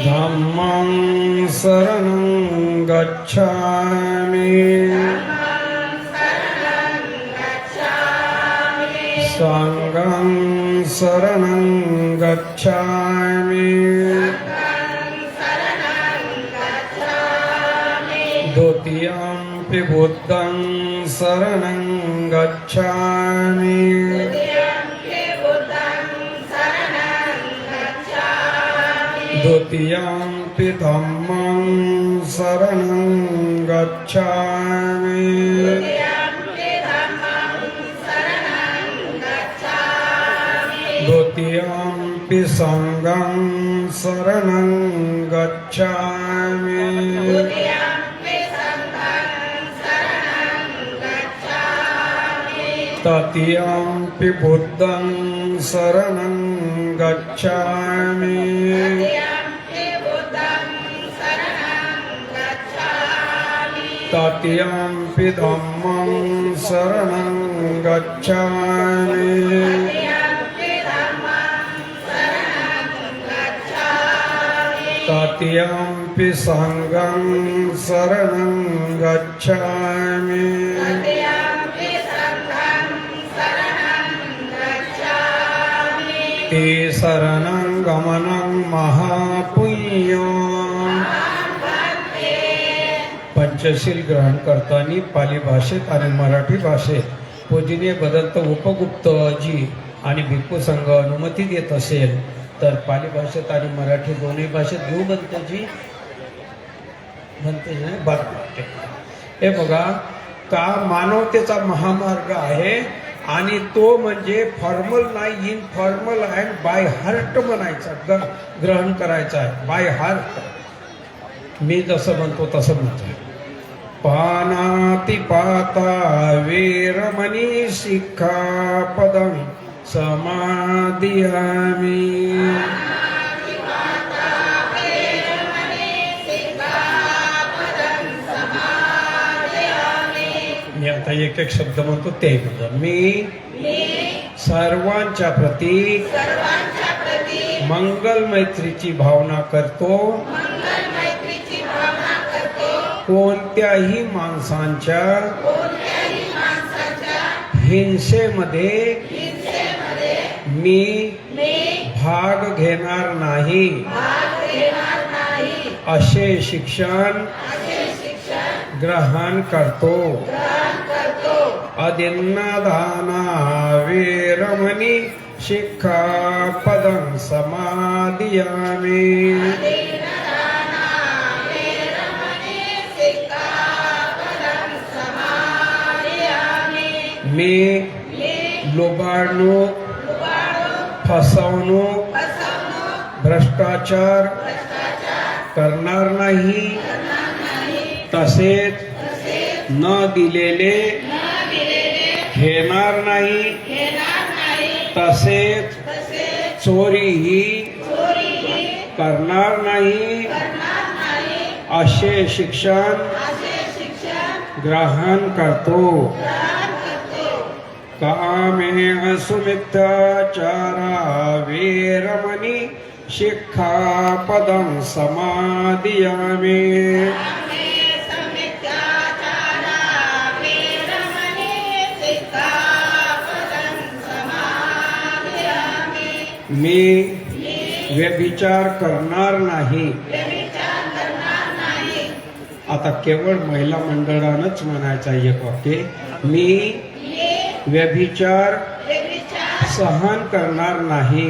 धम्मं शरणं गच्छामि संघं शरणं गच्छामि द्वितीयंपि बुद्धं शरणं गच्छामि द्वितीयंपि धम्मं शरणं गच्छामि द्वितीयंपि संघं शरणं गच्छामि तृतीयंपि बुद्धं शरणं गच्छामि तृतीयंपि धम्मं शरणं गच्छामि तृतीयंपि संघं शरणं गच्छामि ते शरणं गमनं महापुण्यं। पंचशील ग्रहण करताना पाली भाषेत आणि मराठी भाषेत पूजनीय बदलत उपगुप्तजी आणि भिक्खू संघ अनुमती देत असेल तर पाली भाषेत आणि मराठी दोन्ही भाषेत घेऊ बनतेजी म्हणते बरं। हे बघा का मानवतेचा महामार्ग आहे आणि तो म्हणजे फॉर्मल नाही इनफॉर्मल आहे बाय हार्ट म्हणायचा ग्रहण करायचा आहे बाय हार्ट। मी जसं म्हणतो तसं म्हणतो पानातिपाता वेरमणी शिक्षापदं समादियामि। मी आता एक एक शब्द म्हणतो ते म्हणतो मी सर्वांच्या प्रती मंगल मैत्रीची भावना करतो कोणत्याही माणसांच्या हिंसेमध्ये मी भाग घेणार नाही असे शिक्षण ग्रहण करतो। अदिन्नदाना वेरमणी शिक्षापदं समादियामि। मी लुबाडणूक फसवणूक भ्रष्टाचार करणार नाही तसेच न दिलेले घेणार नाही तसेच चोरीही करणार नाही असे शिक्षण ग्रहण करतो। कामे असुमिथ्याचारा वेरमणी शिक्षापदं समादियामि। मी व्यभिचार करणार नाही। आता केवळ महिला मंडळानंच म्हणायचं एक वाक्य मी व्यभिचार सहन करणार नाही।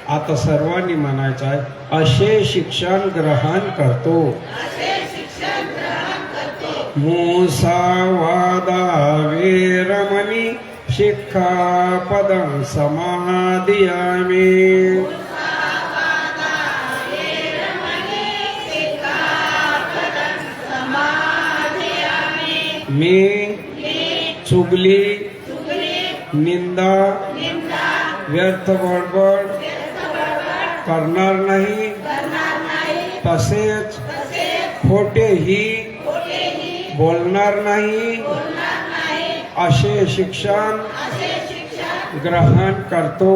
आता सर्वांनी म्हणायचं आहे असे शिक्षण ग्रहण करतो। मुसावादा वेरमणी शिक्षापदं समादियामि। मी चुगली निंदा व्यर्थ बडबड करणार नाही तसेच खोटेही बोलणार नाही असे शिक्षण ग्रहण करतो.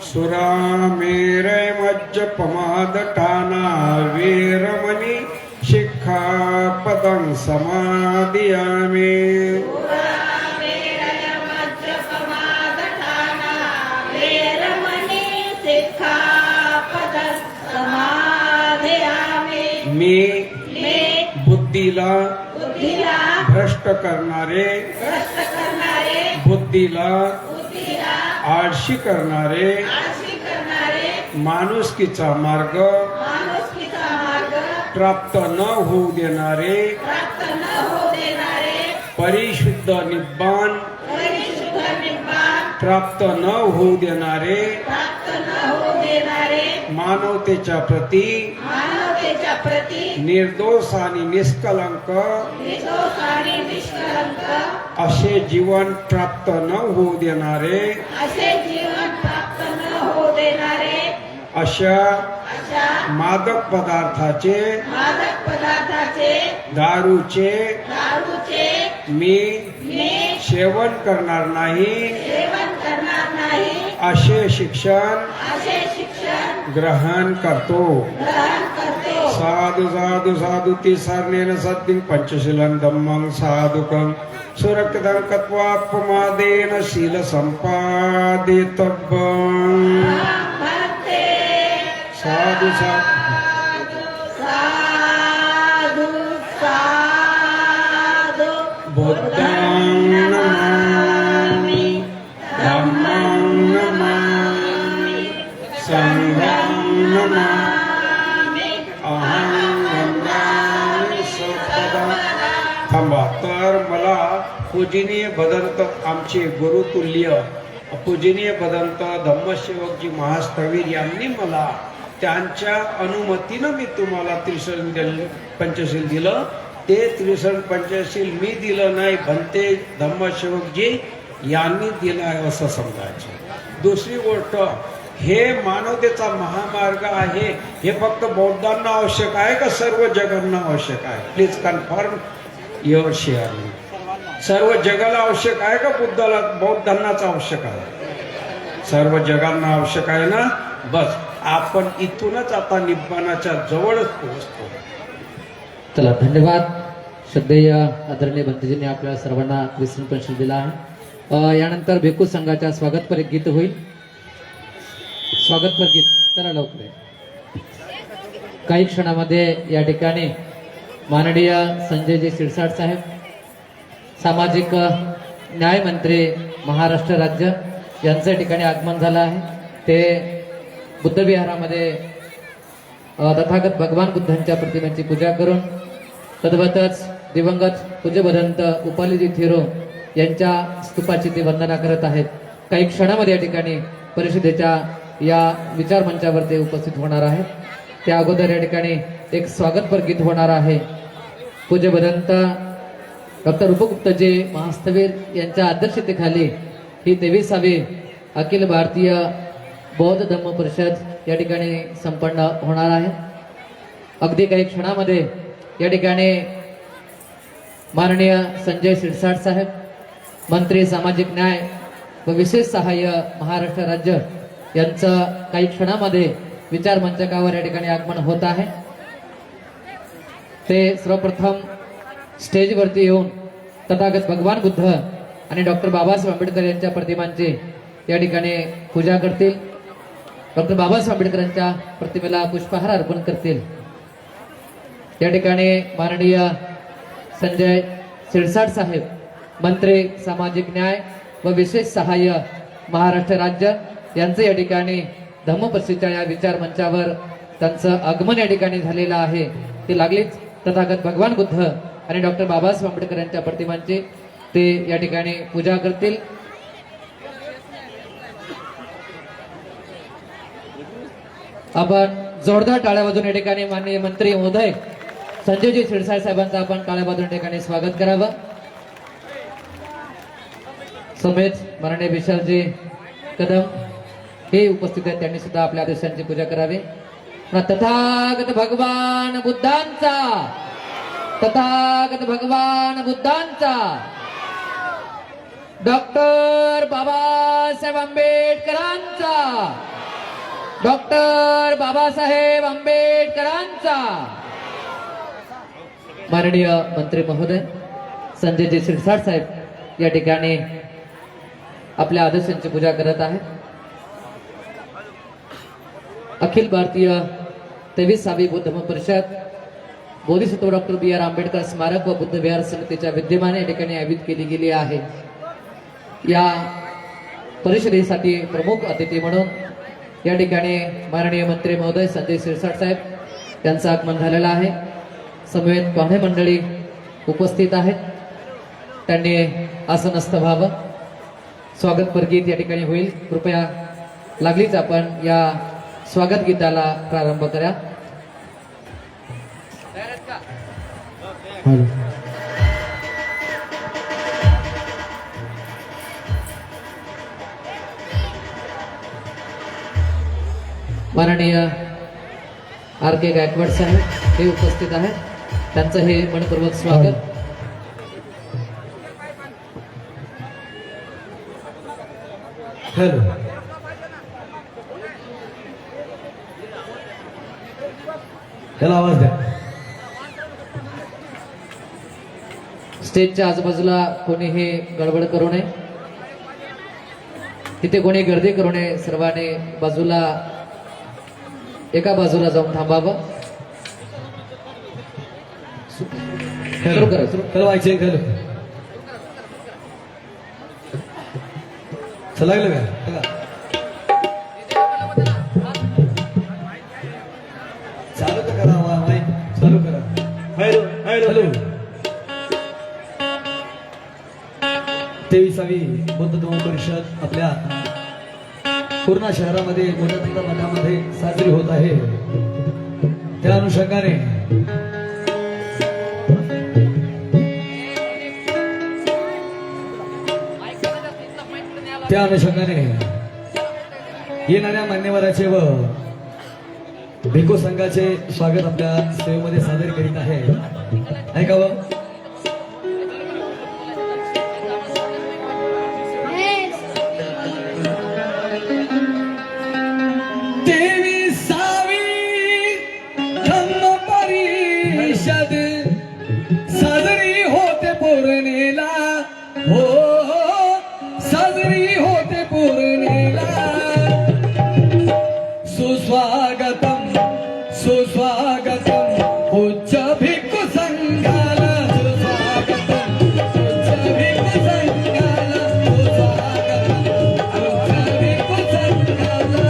सुरा मेरे मज्ज पमाद ठाना वीरमणी शिक्षापदं समादियामि. मी बुद्धीला भ्रष्ट करणारे बुद्धीला आळशी करणारे माणुसकीचा मार्ग प्राप्त न होऊ देणारे परिशुद्ध निब्बाण प्राप्त न होऊ देणारे मानवतेच्या प्रती निर्दोष आणि निष्कलंक असे जीवन प्राप्त न होऊ देणारे अशा मादक पदार्थाचे दारूचे मी सेवन करणार नाही असे शिक्षण ग्रहण करतो. साधु साधु साधु तिसरणेन सद्दिं पंचशीलं धम्मं साधुकं सुरक्षितं कत्वापमादेन शील संपादितव्यम्. साधु बुद्धं नमामि धम्मं नमामि संघं नमामि अहं नमामि सपदं. थांबा. तर मला पूजनीय भदंत आमचे गुरुतुल्य पूजनीय भदंत धम्मसेवकजी महास्थवीर यांनी मला त्यांच्या अनुमतीनं मी तुम्हाला त्रिशरण पंचशील दिलं. ते त्रिशरण पंचशील मी दिलं नाही, भंते धम्मसेवकजी यांनी दिलं आहे असं समजायचं. दुसरी गोष्ट, हे मानवतेचा महामार्ग आहे हे फक्त बौद्धांना आवश्यक आहे का सर्व जगांना आवश्यक आहे? Please confirm your share. सर्व जगाला आवश्यक आहे का बुद्धाला बौद्धांनाच आवश्यक आहे? सर्व जगांना आवश्यक आहे ना. बस आपण इथूनच आता निब्बाणाच्या जवळच पोहोचतो. चला, धन्यवाद. श्रद्धेय आदरणीय भंतेजींनी आपल्या सर्वांना त्रिशरण पंचशील दिला आहे. यानंतर भिक्खू संघाच्या स्वागतपर एक गीत होईल. स्वागतपर गीत चला लवकर. काही क्षणामध्ये या ठिकाणी माननीय संजयजी शिरसाट साहेब, सामाजिक न्याय मंत्री महाराष्ट्र राज्य, यांचं या ठिकाणी आगमन झालं आहे. ते बुद्धविहारामध्ये तथागत भगवान बुद्धांच्या प्रतिमेची पूजा करून तद्वतच दिवंगत पूज्य भदंत उपालीजी थिरो यांच्या स्तूपाची ते वंदना करत आहेत. काही क्षणामध्ये या ठिकाणी परिषदेच्या या विचारमंचावरती उपस्थित होणार आहेत. त्या अगोदर या ठिकाणी एक स्वागतपर गीत होणार आहे. पूज्य भदंत डॉक्टर उपगुप्तजी महास्थवीर यांच्या अध्यक्षतेखाली ही 23वी अखिल भारतीय बौद्ध धम्म परिषद या ठिकाणी संपन्न होणार आहे. अगदी काही क्षणामध्ये या ठिकाणी माननीय संजय शिरसाट साहेब, मंत्री सामाजिक न्याय व विशेष सहाय्य महाराष्ट्र राज्य यांचं काही क्षणामध्ये विचार मंचकावर या ठिकाणी आगमन होत आहे. ते सर्वप्रथम स्टेजवरती येऊन तथागत भगवान बुद्ध आणि डॉक्टर बाबासाहेब आंबेडकर यांच्या प्रतिमांची या ठिकाणी पूजा करतील. डॉक्टर बाबासाहेब आंबेडकरांच्या प्रतिमेला पुष्पहार अर्पण करतील. या ठिकाणी माननीय संजय शिरसाट साहेब, मंत्री सामाजिक न्याय व विशेष सहाय्य महाराष्ट्र राज्य यांचं या ठिकाणी धम्मपरिषदेच्या या विचार मंचावर त्यांचं आगमन या ठिकाणी झालेलं आहे. ते लागलीच तथागत भगवान बुद्ध आणि डॉक्टर बाबासाहेब आंबेडकर यांच्या प्रतिमांची ते या ठिकाणी पूजा करतील. आपण जोरदार टाळ्या वाजवून या ठिकाणी माननीय मंत्री महोदय संजयजी शिरसाट साहेबांचं आपण टाळ्या वाजवून ठिकाणी स्वागत करावं. समेत माननीय विशालजी कदम हे उपस्थित आहेत, त्यांनी सुद्धा आपल्या आदेशांची पूजा करावी. तथागत भगवान बुद्धांचा, तथागत भगवान बुद्धांचा. डॉक्टर बाबासाहेब आंबेडकरांचा, डॉक्टर बाबासाहेब आंबेडकरांचा. माननीय मंत्री महोदय संजयजी शिरसाट साहेब या ठिकाणी आपल्या आदर्शांची पूजा करत आहेत. अखिल भारतीय 23वी बुद्ध परिषद बोधिसत्व डॉक्टर बी आर आंबेडकर स्मारक व बुद्ध विहार समितीच्या विद्यमाने या ठिकाणी आयोजित केली गेली आहे. या परिषदेसाठी प्रमुख अतिथी म्हणून या ठिकाणी माननीय मंत्री महोदय संजय शिरसाट साहेब यांचं आगमन झालेलं आहे. समवेत पाहुणे मंडळी उपस्थित आहेत. त्यांनी आसनस्थ व्हावं. स्वागत गीत या ठिकाणी होईल. कृपया लागलीच आपण या स्वागत गीताला प्रारंभ करा. माननीय आर के गायकवाड साहेब हे उपस्थित आहेत. त्यांचं हे मनपूर्वक स्वागत. हॅलो, त्याला आवाज द्या. स्टेजच्या आजूबाजूला कोणीही गडबड करू नये. तिथे कोणी गर्दी करू नये. सर्वांनी बाजूला एका बाजूला जाऊन थांबावं. सुरू करा. त्याला व्हायचे हॅलो, चला लागलं का? चला. चालू तर करा. माईक चालू करा. Hello hello. 23वी बुद्ध धम्म परिषद आपल्या पूर्णा शहरामध्ये मोठ्या मठामध्ये साजरी होत आहे. त्या अनुषंगाने येणाऱ्या मान्यवराचे व भिक्खू संघाचे स्वागत आपल्या सेवेमध्ये सादर करीत आहे. ऐकावं. साजरी होते पौर्णिमेला, हो साजरी होते पौर्णिमेला. सुस्वागतम सुस्वागतम उच्च भिक्खू संघाला. सुस्वागतम उच्च भिक्खू संघाला. सुस्वागतम उच्च भिक्खू संघाला.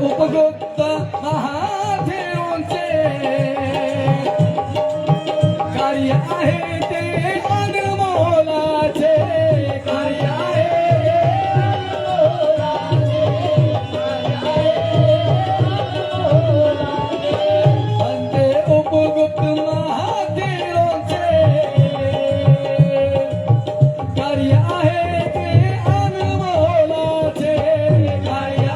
उपगुप्त महादेवांचे कार्य आहे ते अनमोलाचे. कार्य आहे पंते उपगुप्त महादेवांचे कार्य आहे ते अनमोलाचे. कार्य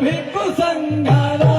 भिक्खू संघाला.